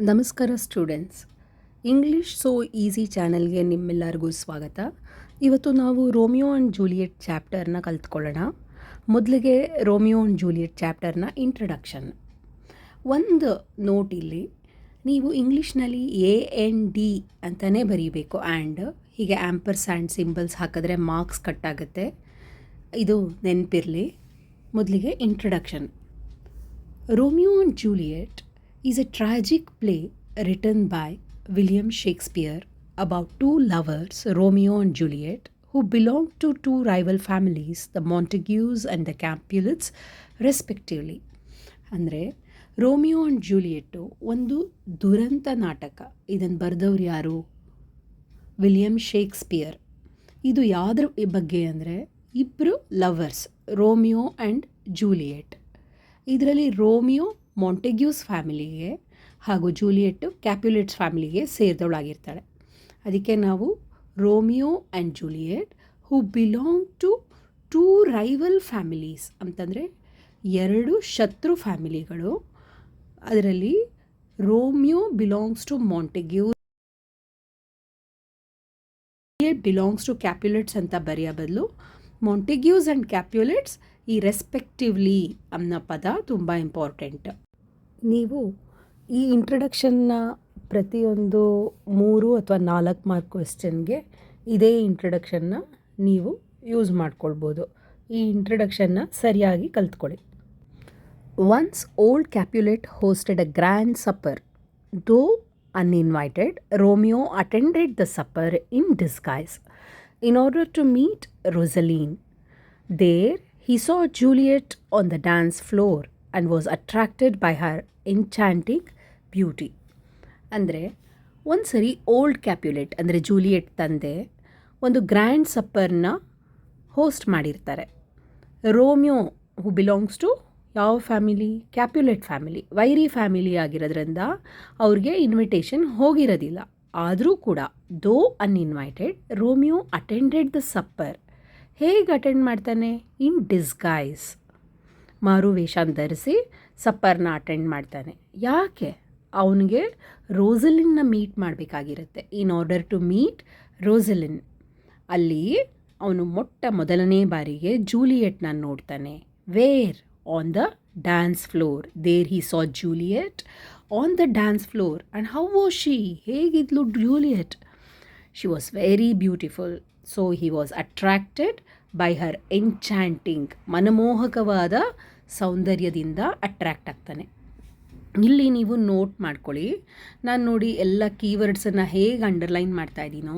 ನಮಸ್ಕಾರ students. English so easy ಚಾನಲ್ಗೆ ನಿಮ್ಮೆಲ್ಲರಿಗೂ ಸ್ವಾಗತ. ಇವತ್ತು ನಾವು ರೋಮಿಯೋ ಆ್ಯಂಡ್ ಜೂಲಿಯೆಟ್ ಚಾಪ್ಟರ್ನ ಕಲ್ತ್ಕೊಳ್ಳೋಣ. ಮೊದಲಿಗೆ ರೋಮಿಯೋ ಆ್ಯಂಡ್ ಜೂಲಿಯೆಟ್ ಚಾಪ್ಟರ್ನ ಇಂಟ್ರಡಕ್ಷನ್. ಒಂದು ನೋಟ್ ಇಲ್ಲಿ, ನೀವು ಇಂಗ್ಲೀಷ್ನಲ್ಲಿ AND ಅಂತಲೇ ಬರೀಬೇಕು. ಆ್ಯಂಡ್ ಹೀಗೆ ಆ್ಯಂಪರ್ಸ್ಯಾಂಡ್ ಸಿಂಬಲ್ಸ್ ಹಾಕಿದ್ರೆ ಮಾರ್ಕ್ಸ್ ಕಟ್ ಆಗುತ್ತೆ, ಇದು ನೆನಪಿರಲಿ. ಮೊದಲಿಗೆ introduction. Romeo and Juliet is a tragic play written by William Shakespeare about two lovers, Romeo and Juliet, who belong to two rival families, the Montagues and the Capulets, respectively. ಅಂದರೆ Romeo and Juliet ಒಂದು ದುರಂತ ನಾಟಕ. ಇದನ್ನು ಬರೆದವ್ರು ಯಾರು? William Shakespeare. ಇದು ಯಾವುದ್ರ ಬಗ್ಗೆ ಅಂದರೆ, ಇಬ್ಬರು ಲವರ್ಸ್, ರೋಮಿಯೋ ಆ್ಯಂಡ್ ಜೂಲಿಯೆಟ್. ಇದರಲ್ಲಿ ರೋಮಿಯೋ ಮಾಂಟೆಗ್ಯೂಸ್ ಫ್ಯಾಮಿಲಿಗೆ ಹಾಗೂ ಜೂಲಿಯೆಟ್ಟು ಕ್ಯಾಪ್ಯುಲೆಟ್ಸ್ ಫ್ಯಾಮಿಲಿಗೆ ಸೇರಿದವಳಾಗಿರ್ತಾಳೆ. ಅದಕ್ಕೆ ನಾವು Romeo and Juliet who belong to two rival families ಅಂತಂದರೆ ಎರಡು ಶತ್ರು ಫ್ಯಾಮಿಲಿಗಳು. ಅದರಲ್ಲಿ Romeo belongs to Montagues, belongs to Capulets ಅಂತ ಬರೆಯೋ ಬದಲು ಮಾಂಟೆಗ್ಯೂಸ್ ಆ್ಯಂಡ್ ಕ್ಯಾಪ್ಯುಲೆಟ್ಸ್ ಈ ರೆಸ್ಪೆಕ್ಟಿವ್ಲಿ ಅನ್ನೋ ಪದ ತುಂಬ ಇಂಪಾರ್ಟೆಂಟ್. ನೀವು ಈ ಇಂಟ್ರಡಕ್ಷನ್ನ ಪ್ರತಿಯೊಂದು 3 ಅಥವಾ 4 ಮಾರ್ಕ್ ಕ್ವೆಶ್ಚನ್ಗೆ ಇದೇ ಇಂಟ್ರಡಕ್ಷನ್ನ ನೀವು ಯೂಸ್ ಮಾಡ್ಕೊಳ್ಬೋದು. ಈ ಇಂಟ್ರಡಕ್ಷನ್ನ ಸರಿಯಾಗಿ ಕಲ್ತ್ಕೊಳ್ಳಿ. Once old Capulet hosted a grand supper. Though uninvited, Romeo attended the supper in disguise in order to meet Rosaline. There he saw Juliet on the dance floor and was attracted by her enchanting beauty. ಅಂದರೆ ಒಂದು ಸರಿ old ಕ್ಯಾಪ್ಯುಲೆಟ್ ಅಂದರೆ Juliet ತಂದೆ ಒಂದು grand ಸಪ್ಪರ್ನ host ಮಾಡಿರ್ತಾರೆ. Romeo who belongs to ಯಾವ family? ಕ್ಯಾಪ್ಯುಲೆಟ್ family, ವೈರಿ family ಆಗಿರೋದ್ರಿಂದ ಅವ್ರಿಗೆ ಇನ್ವಿಟೇಷನ್ ಹೋಗಿರೋದಿಲ್ಲ. ಆದರೂ ಕೂಡ ದೋ uninvited, Romeo attended the supper. ಹೇಗೆ ಅಟೆಂಡ್ ಮಾಡ್ತಾನೆ? ಇನ್ ಡಿಸ್ಗೈಸ್, ಮಾರು ವೇಷನ ಧರಿಸಿ ಸಪ್ಪರ್ನ ಅಟೆಂಡ್ ಮಾಡ್ತಾನೆ. ಯಾಕೆ? ಅವನಿಗೆ ರೋಸಲಿನ್ನ ಮೀಟ್ ಮಾಡಬೇಕಾಗಿರುತ್ತೆ. In order to meet Rosaline. ಅಲ್ಲಿ ಅವನು ಮೊದಲನೇ ಬಾರಿಗೆ ಜೂಲಿಯೆಟ್ನ ನೋಡ್ತಾನೆ. Where? on the dance floor. There he saw Juliet on the dance floor. And how was she? ಹೇಗಿದ್ಲು Juliet? She was very beautiful. So he was attracted by her enchanting, ಮನಮೋಹಕವಾದ ಸೌಂದರ್ಯದಿಂದ attract ಆಗ್ತಾನೆ. ಇಲ್ಲಿ ನೀವು ನೋಟ್ ಮಾಡ್ಕೊಳ್ಳಿ. ನಾನು ನೋಡಿ ಎಲ್ಲ ಕೀವರ್ಡ್ಸನ್ನು ಹೇಗೆ ಅಂಡರ್ಲೈನ್ ಮಾಡ್ತಾ ಇದ್ದೀನೋ,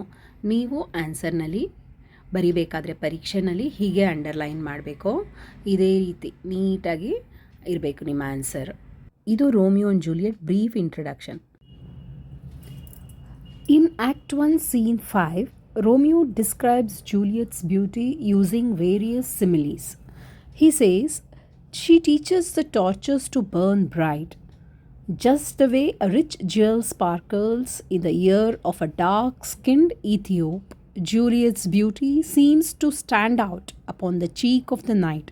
ನೀವು ಆನ್ಸರ್ನಲ್ಲಿ ಬರಿಬೇಕಾದ್ರೆ ಪರೀಕ್ಷೆನಲ್ಲಿ ಹೀಗೆ ಅಂಡರ್ಲೈನ್ ಮಾಡಬೇಕು. ಇದೇ ರೀತಿ ನೀಟಾಗಿ ಇರಬೇಕು ನಿಮ್ಮ ಆನ್ಸರ್. ಇದು Romeo and Juliet brief introduction. In act 1 scene 5, Romeo describes Juliet's beauty using various similes. He says, she teaches the torches to burn bright, just the way a rich jewel sparkles in the ear of a dark-skinned Ethiop. Juliet's beauty seems to stand out upon the cheek of the night,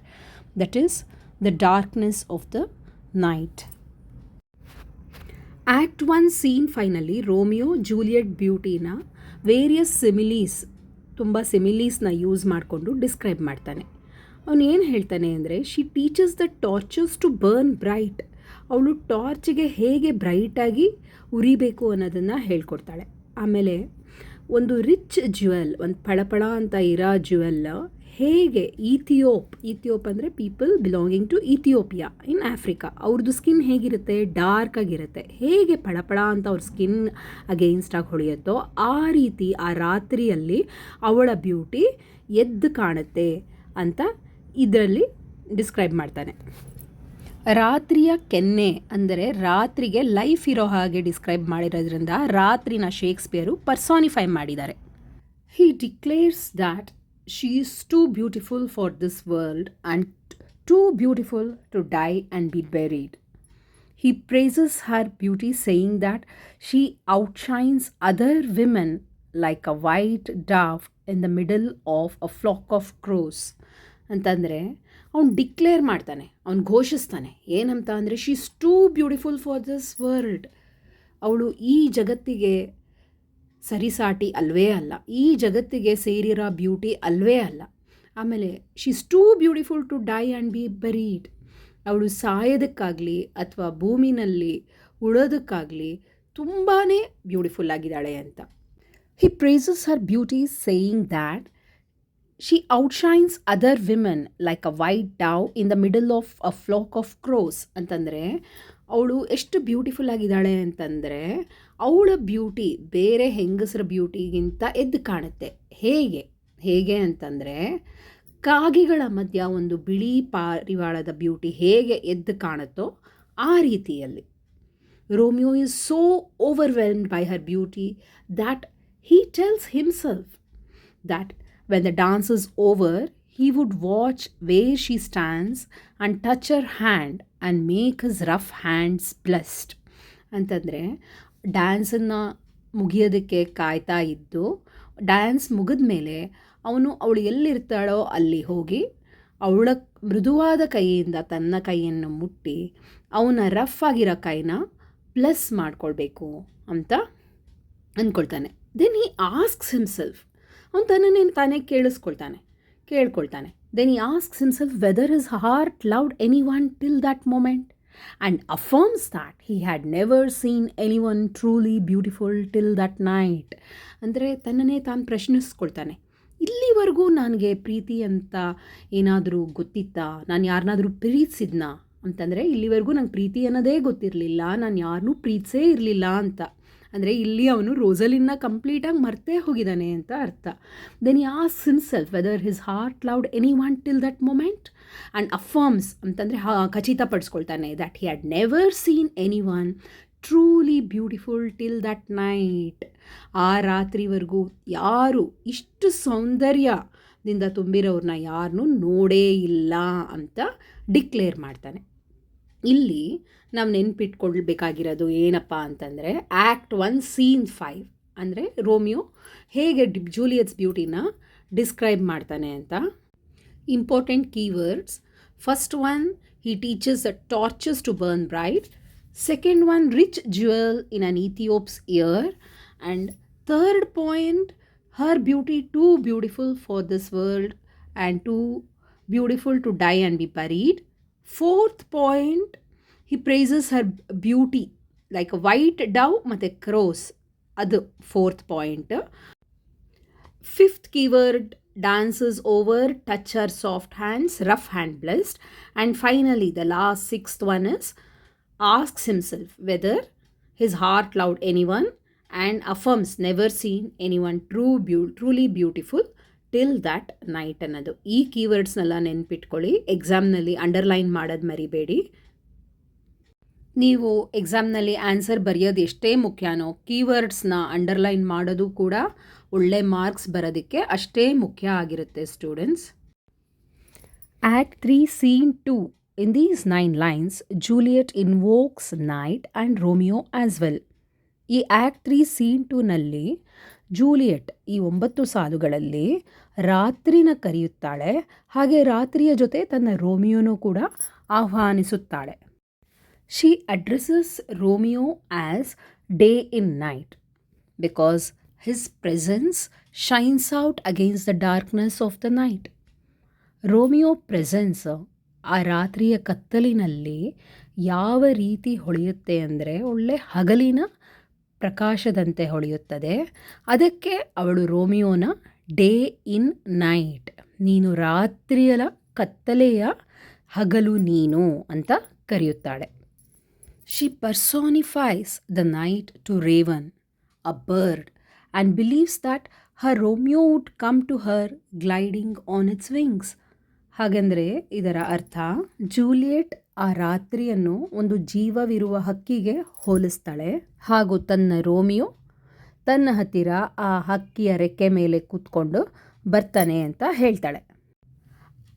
that is, the darkness of the night. Act 1 scene ಫೈನಲ್ಲಿ Romeo Juliet ಬ್ಯೂಟಿನ various similes, ತುಂಬ ಸಿಮಿಲೀಸ್ನ use ಮಾಡಿಕೊಂಡು describe ಮಾಡ್ತಾನೆ. ಅವನು ಏನು ಹೇಳ್ತಾನೆ ಅಂದರೆ, she teaches the torches to burn bright. ಅವಳು ಟಾರ್ಚ್ಗೆ ಹೇಗೆ ಬ್ರೈಟಾಗಿ ಉರಿಬೇಕು ಅನ್ನೋದನ್ನು ಹೇಳ್ಕೊಡ್ತಾಳೆ. ಆಮೇಲೆ ಒಂದು ರಿಚ್ ಜ್ಯುವೆಲ್, ಒಂದು ಪಳಪಳ ಅಂತ ಇರೋ ಜ್ಯುವೆಲ್ ಹೇಗೆ ಈಥಿಯೋಪ್ ಅಂದರೆ people belonging to Ethiopia in Africa, ಅವ್ರದ್ದು ಸ್ಕಿನ್ ಹೇಗಿರುತ್ತೆ? ಡಾರ್ಕ್ ಆಗಿರುತ್ತೆ. ಹೇಗೆ ಪಳಪಳ ಅಂತ ಅವ್ರ ಸ್ಕಿನ್ ಅಗೇನ್ಸ್ಟಾಗಿ ಹೊಳೆಯುತ್ತೋ ಆ ರೀತಿ ಆ ರಾತ್ರಿಯಲ್ಲಿ ಅವಳ ಬ್ಯೂಟಿ ಎದ್ದು ಕಾಣುತ್ತೆ ಅಂತ ಇದರಲ್ಲಿ ಡಿಸ್ಕ್ರೈಬ್ ಮಾಡ್ತಾನೆ. ರಾತ್ರಿಯ ಕೆನ್ನೆ ಅಂದರೆ ರಾತ್ರಿಗೆ ಲೈಫ್ ಇರೋ ಹಾಗೆ ಡಿಸ್ಕ್ರೈಬ್ ಮಾಡಿರೋದ್ರಿಂದ ರಾತ್ರಿನ ಶೇಕ್ಸ್ಪಿಯರು ಪರ್ಸಾನಿಫೈ ಮಾಡಿದ್ದಾರೆ. He declares that she is too beautiful for this world and too beautiful to die and be buried. He praises her beauty saying that she outshines other women like a white dove in the middle of a flock of crows ಅಂತಂದರೆ ಅವ್ನು declare ಮಾಡ್ತಾನೆ, ಅವ್ನು ಘೋಷಿಸ್ತಾನೆ. ಏನಂತ ಅಂದರೆ, she is too beautiful for this world. ಅವಳು ಈ ಜಗತ್ತಿಗೆ ಸರಿಸಾಟಿ ಅಲ್ವೇ ಅಲ್ಲ, ಈ ಜಗತ್ತಿಗೆ ಸೇರಿರೋ ಬ್ಯೂಟಿ ಅಲ್ವೇ ಅಲ್ಲ. ಆಮೇಲೆ she is too beautiful to die and be buried. ಅವಳು ಸಾಯೋದಕ್ಕಾಗಲಿ ಅಥವಾ ಭೂಮಿನಲ್ಲಿ ಉಳೋದಕ್ಕಾಗಲಿ ತುಂಬಾ ಬ್ಯೂಟಿಫುಲ್ ಆಗಿದ್ದಾಳೆ ಅಂತ. He praises her beauty saying that she outshines other women like a white dove in the middle of a flock of crows. ಅಂತಂದರೆ ಅವಳು ಎಷ್ಟು ಬ್ಯೂಟಿಫುಲ್ ಆಗಿದ್ದಾಳೆ ಅಂತಂದರೆ ಅವಳ ಬ್ಯೂಟಿ ಬೇರೆ ಹೆಂಗಸರ ಬ್ಯೂಟಿಗಿಂತ ಎದ್ದು ಕಾಣುತ್ತೆ. ಹೇಗೆ ಅಂತಂದರೆ ಕಾಗೆಗಳ ಮಧ್ಯ ಒಂದು ಬಿಳಿ ಪಾರಿವಾಳದ ಬ್ಯೂಟಿ ಹೇಗೆ ಎದ್ದು ಕಾಣುತ್ತೋ ಆ ರೀತಿಯಲ್ಲಿ. Romeo is so overwhelmed by her beauty that he tells himself that when the dance is over, he would watch where she stands and touch her hand and make his rough hands blessed. ಅಂತಂದರೆ ಡ್ಯಾನ್ಸನ್ನು ಮುಗಿಯೋದಕ್ಕೆ ಕಾಯ್ತಾ ಇದ್ದು, dance ಮುಗಿದ ಮೇಲೆ ಅವಳು ಎಲ್ಲಿರ್ತಾಳೋ ಅಲ್ಲಿ ಹೋಗಿ ಅವಳ ಮೃದುವಾದ ಕೈಯಿಂದ ತನ್ನ ಕೈಯನ್ನು ಮುಟ್ಟಿ ಅವನ ರಫ್ ಆಗಿರೋ ಕೈನ ಪ್ಲಸ್ ಮಾಡ್ಕೊಳ್ಬೇಕು ಅಂತ ಅಂದ್ಕೊಳ್ತಾನೆ. ದೆನ್ ಹಿ ಆಸ್ಕ್ಸ್ ಹಿಮ್ಸೆಲ್ಫ್, ಅವನು ತನ್ನನ್ನೇ ತಾನೇ ಕೇಳ್ಕೊಳ್ತಾನೆ. Then he asks himself whether his heart loved anyone till that moment and affirms that he had never seen anyone truly beautiful till that night. ಅಂದರೆ ತನ್ನನ್ನೇ ತಾನು ಪ್ರಶ್ನಿಸ್ಕೊಳ್ತಾನೆ, ಇಲ್ಲಿವರೆಗೂ ನನಗೆ ಪ್ರೀತಿ ಅಂತ ಏನಾದರೂ ಗೊತ್ತಿತ್ತಾ, ನಾನು ಯಾರನ್ನಾದರೂ ಪ್ರೀತಿಸಿದ್ನಾ ಅಂತಂದರೆ ಇಲ್ಲಿವರೆಗೂ ನಂಗೆ ಪ್ರೀತಿ ಅನ್ನೋದೇ ಗೊತ್ತಿರಲಿಲ್ಲ, ನಾನು ಯಾರನ್ನೂ ಪ್ರೀತಿಸೇ ಇರಲಿಲ್ಲ ಅಂತ. ಅಂದರೆ ಇಲ್ಲಿ ಅವನು ರೋಸಲಿನ್ನ ಕಂಪ್ಲೀಟಾಗಿ ಮರ್ತೇ ಹೋಗಿದ್ದಾನೆ ಅಂತ ಅರ್ಥ. Then he asks himself whether his heart loved anyone till that moment and affirms ಅಂತಂದರೆ ಖಚಿತಪಡಿಸ್ಕೊಳ್ತಾನೆ that he had never seen anyone truly beautiful till that night. ಆ ರಾತ್ರಿವರೆಗೂ ಯಾರು ಇಷ್ಟು ಸೌಂದರ್ಯದಿಂದ ತುಂಬಿರೋರನ್ನ ಯಾರನ್ನೂ ನೋಡೇ ಇಲ್ಲ ಅಂತ ಡಿಕ್ಲೇರ್ ಮಾಡ್ತಾನೆ. ಇಲ್ಲಿ ನಾವು ನೆನ್ಪಿಟ್ಕೊಳ್ಬೇಕಾಗಿರೋದು ಏನಪ್ಪ ಅಂತಂದರೆ ಆ್ಯಕ್ಟ್ 1 ಸೀನ್ 5 ಅಂದರೆ ರೋಮಿಯೋ ಹೇಗೆ ಜೂಲಿಯಟ್ಸ್ ಬ್ಯೂಟಿನ ಡಿಸ್ಕ್ರೈಬ್ ಮಾಡ್ತಾನೆ ಅಂತ. Important keywords: first one, he teaches the torches to burn bright. Second one, rich jewel in an Ethiop's ear. And third point, her beauty too beautiful for this world and too beautiful to die and be buried. Fourth point, he praises her beauty like a white dove ಮತ್ತು crows. ಅದು fourth point. Fifth keyword, dances over, touch her soft hands, rough hand blessed. And finally, the last sixth one is asks himself whether his heart loved anyone and affirms never seen anyone truly beautiful till that night ಅನ್ನೋದು. ಈ ಕೀವರ್ಡ್ಸ್ನೆಲ್ಲ ನೆನ್ಪಿಟ್ಕೊಳ್ಳಿ, ಎಕ್ಸಾಮ್ನಲ್ಲಿ underline ಮಾಡೋದು ಮರಿಬೇಡಿ. ನೀವು ಎಕ್ಸಾಮ್ನಲ್ಲಿ answer ಬರೆಯೋದು ಎಷ್ಟೇ ಮುಖ್ಯನೋ ಕೀವರ್ಡ್ಸ್ನ underline ಮಾಡೋದು ಕೂಡ ಒಳ್ಳೆ ಮಾರ್ಕ್ಸ್ ಬರೋದಕ್ಕೆ ಅಷ್ಟೇ ಮುಖ್ಯ ಆಗಿರುತ್ತೆ students. Act 3 scene 2. In these 9 lines, Juliet invokes Night and Romeo as well. ಈ ಆ್ಯಕ್ಟ್ 3 ಸೀನ್ 2ನಲ್ಲಿ ಜೂಲಿಯಟ್ ಈ 9 ಸಾಲುಗಳಲ್ಲಿ ರಾತ್ರಿನ ಕರೆಯುತ್ತಾಳೆ, ಹಾಗೆ ರಾತ್ರಿಯ ಜೊತೆ ತನ್ನ ರೋಮಿಯೋನೂ ಕೂಡ ಆಹ್ವಾನಿಸುತ್ತಾಳೆ. She addresses Romeo as day in night because his presence shines out against the darkness of the night. Romeo presence ಆ ರಾತ್ರಿಯ ಕತ್ತಲಿನಲ್ಲಿ ಯಾವ ರೀತಿ ಹೊಳೆಯುತ್ತೆ ಅಂದರೆ ಒಳ್ಳೆ ಹಗಲಿನ ಪ್ರಕಾಶದಂತೆ ಹೊಳೆಯುತ್ತದೆ. ಅದಕ್ಕೆ ಅವಳು ರೋಮಿಯೋನ ಡೇ ಇನ್ ನೈಟ್, ನೀನು ರಾತ್ರಿಯ ಕತ್ತಲೆಯ ಹಗಲು ನೀನು ಅಂತ ಕರೆಯುತ್ತಾಳೆ. She personifies the night to raven, a bird, and believes that her Romeo would come to her gliding on its wings. ಹಾಗೆಂದರೆ ಇದರ ಅರ್ಥ, ಜೂಲಿಯಟ್ ಆ ರಾತ್ರಿಯನ್ನು ಒಂದು ಜೀವವಿರುವ ಹಕ್ಕಿಗೆ ಹೋಲಿಸ್ತಾಳೆ, ಹಾಗೂ ತನ್ನ ರೋಮಿಯೋ ತನ್ನ ಹತ್ತಿರ ಆ ಹಕ್ಕಿಯ ರೆಕ್ಕೆ ಮೇಲೆ ಕೂತ್ಕೊಂಡು ಬರ್ತಾನೆ ಅಂತ ಹೇಳ್ತಾಳೆ.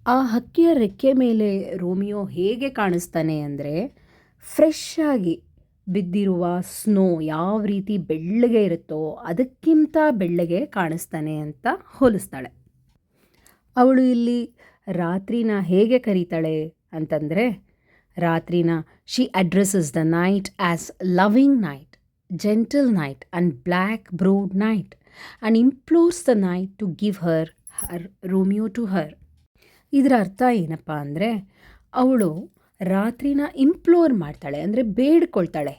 ಆ ಹಕ್ಕಿಯ ರೆಕ್ಕೆ ಮೇಲೆ ರೋಮಿಯೋ ಹೇಗೆ ಕಾಣಿಸ್ತಾನೆ ಅಂದರೆ ಫ್ರೆಶ್ ಆಗಿ ಬಿದ್ದಿರುವ ಸ್ನೋ ಯಾವ ರೀತಿ ಬೆಳ್ಳಗೆ ಇರುತ್ತೋ ಅದಕ್ಕಿಂತ ಬೆಳ್ಳಗೆ ಕಾಣಿಸ್ತಾನೆ ಅಂತ ಹೋಲಿಸ್ತಾಳೆ. ಅವಳು ಇಲ್ಲಿ ರಾತ್ರಿನ ಹೇಗೆ ಕರೀತಾಳೆ ಅಂತಂದರೆ ರಾತ್ರಿನ she addresses the night as loving night, gentle night and black browed night and implores the night to give her Romeo to her. ಇದರ ಅರ್ಥ ಏನಪ್ಪ ಅಂದರೆ, ಅವಳು ರಾತ್ರಿನ ಇಂಪ್ಲೋರ್ ಮಾಡ್ತಾಳೆ, ಅಂದರೆ ಬೇಡ್ಕೊಳ್ತಾಳೆ.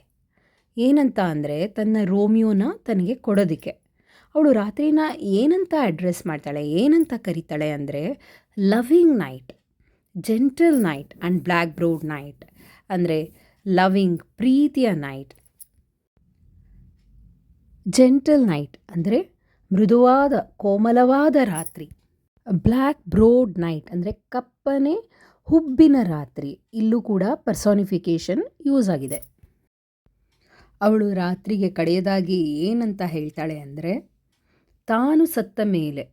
ಏನಂತ ಅಂದರೆ ತನ್ನ ರೋಮಿಯೋನ ತನಗೆ ಕೊಡೋದಕ್ಕೆ. ಅವಳು ರಾತ್ರಿನ ಏನಂತ ಅಡ್ರೆಸ್ ಮಾಡ್ತಾಳೆ, ಏನಂತ ಕರೀತಾಳೆ ಅಂದರೆ loving night, gentle night and black browed night, ಅಂದರೆ ಲವಿಂಗ್ ಪ್ರೀತಿಯ ನೈಟ್. ಜೆಂಟಲ್ ನೈಟ್ ಅಂದರೆ ಮೃದುವಾದ ಕೋಮಲವಾದ ರಾತ್ರಿ. ಬ್ಲ್ಯಾಕ್ ಬ್ರೋಡ್ ನೈಟ್ ಅಂದರೆ ಕಪ್ಪನೆ ಹುಬ್ಬಿನ ರಾತ್ರಿ. ಇಲ್ಲೂ ಕೂಡ ಪರ್ಸಾನಿಫಿಕೇಶನ್ ಯೂಸ್ ಆಗಿದೆ. ಅವಳು ರಾತ್ರಿಗೆ ಕಡೆಯದಾಗಿ ಏನಂತ ಹೇಳ್ತಾಳೆ ಅಂದರೆ, ತಾನು ಸತ್ತ ಮೇಲೆ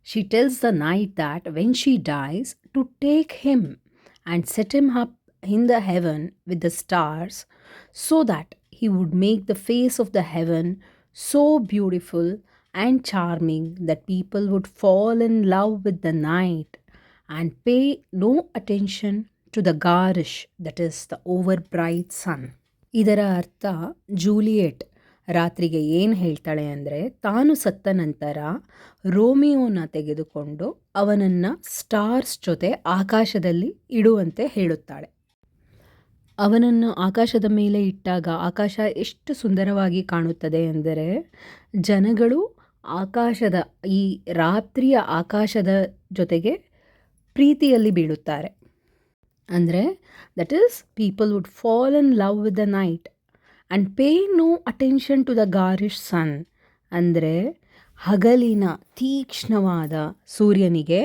she tells the night that when she dies to take him and set him up in the heaven with the stars so that he would make the face of the heaven so beautiful and charming that people would fall in love with the night and pay no attention to the garish, that is the overbright sun. ಇದರ ಅರ್ಥ, Juliet ರಾತ್ರಿಗೆ ಏನು ಹೇಳ್ತಾಳೆ ಅಂದರೆ, ತಾನು ಸತ್ತ ನಂತರ ರೋಮಿಯೋನ ತೆಗೆದುಕೊಂಡು ಅವನನ್ನು ಸ್ಟಾರ್ಸ್ ಜೊತೆ ಆಕಾಶದಲ್ಲಿ ಇಡುವಂತೆ ಹೇಳುತ್ತಾಳೆ. ಅವನನ್ನು ಆಕಾಶದ ಮೇಲೆ ಇಟ್ಟಾಗ ಆಕಾಶ ಎಷ್ಟು ಸುಂದರವಾಗಿ ಕಾಣುತ್ತದೆ ಎಂದರೆ, ಜನಗಳು ಆಕಾಶದ ಈ ರಾತ್ರಿಯ ಆಕಾಶದ ಜೊತೆಗೆ ಪ್ರೀತಿಯಲ್ಲಿ ಬೀಳುತ್ತಾರೆ. ಅಂದರೆ that is people would fall in love with the night and pay no attention to the garish sun. ಅಂದರೆ ಹಗಲಿನ ತೀಕ್ಷ್ಣವಾದ ಸೂರ್ಯನಿಗೆ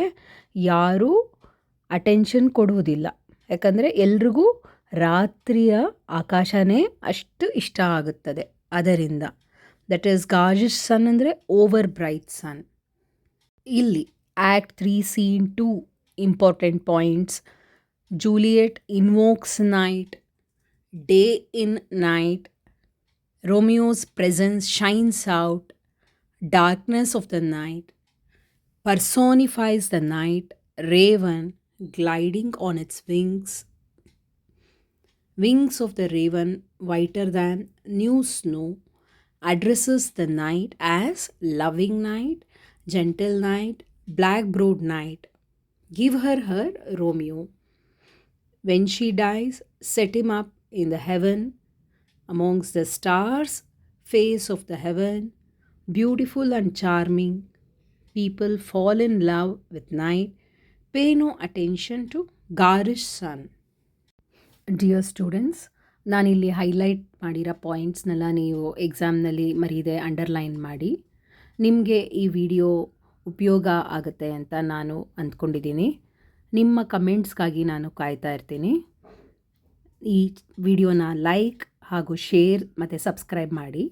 ಯಾರೂ ಅಟೆನ್ಷನ್ ಕೊಡುವುದಿಲ್ಲ. ಯಾಕಂದರೆ ಎಲ್ರಿಗೂ ರಾತ್ರಿಯ ಆಕಾಶನೇ ಅಷ್ಟು ಇಷ್ಟ ಆಗುತ್ತದೆ. ಅದರಿಂದ ದಟ್ ಈಸ್ ಗಾರ್ಜಿಶ್ ಸನ್ ಅಂದರೆ ಓವರ್ ಬ್ರೈಟ್ ಸನ್. ಇಲ್ಲಿ act 3 Scene 2 important points. Juliet invokes night, day in night, Romeo's presence shines out, darkness of the night, personifies the night, raven gliding on its wings of the raven whiter than new snow, addresses the night as loving night, gentle night, black browed night. Give her Romeo. When she dies, set him up in the heaven amongst the stars, face of the heaven, beautiful and charming. People fall in love with night, pay no attention to garish sun. Dear students, ನಾನಿಲ್ಲಿ highlight ಮಾಡಿರೋ ಪಾಯಿಂಟ್ಸ್ನೆಲ್ಲ ನೀವು ಎಕ್ಸಾಮ್ನಲ್ಲಿ ಮರೀದೆ underline ಮಾಡಿ. ನಿಮಗೆ ಈ video ಉಪಯೋಗ ಆಗುತ್ತೆ ಅಂತ ನಾನು ಅಂದ್ಕೊಂಡಿದ್ದೀನಿ. ನಿಮ್ಮ ಕಮೆಂಟ್ಸ್ಗಾಗಿ ನಾನು ಕಾಯ್ತಾ ಇರ್ತೀನಿ. ಈ ವಿಡಿಯೋನ ಲೈಕ್ ಹಾಗೂ ಶೇರ್ ಮತ್ತು ಸಬ್ಸ್ಕ್ರೈಬ್ ಮಾಡಿ.